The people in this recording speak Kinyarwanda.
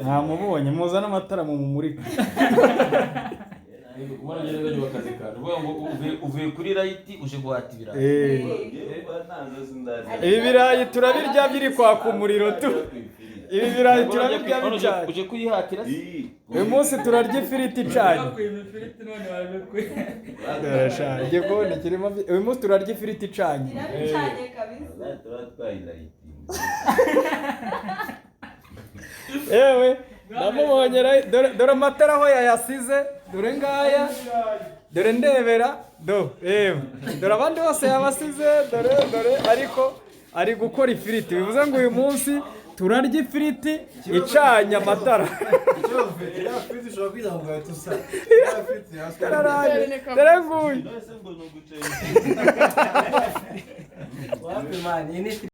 Mwamubonye muzana amatara mu mumurika. Uvuye kuri rayiti uje guhata ibirayi. Ibi birayi turabirya biri kwaka umuriro tu. Ibi birayi turabirya bicanye. Uje kuyihatira se? Uyu munsi turarya ifiriti icanye. Igikoni kirimo uyu munsi turarya ifiriti icanye. Irabicanye kabisa. Yewe namubonye dore amatara aho yayasize dore ngaya dore ndebera dore abandi bose yabasize dore ariko ari gukora ifiriti bivuze ngo uyu munsi turarya ifiriti icanye amatara. Dore nguyu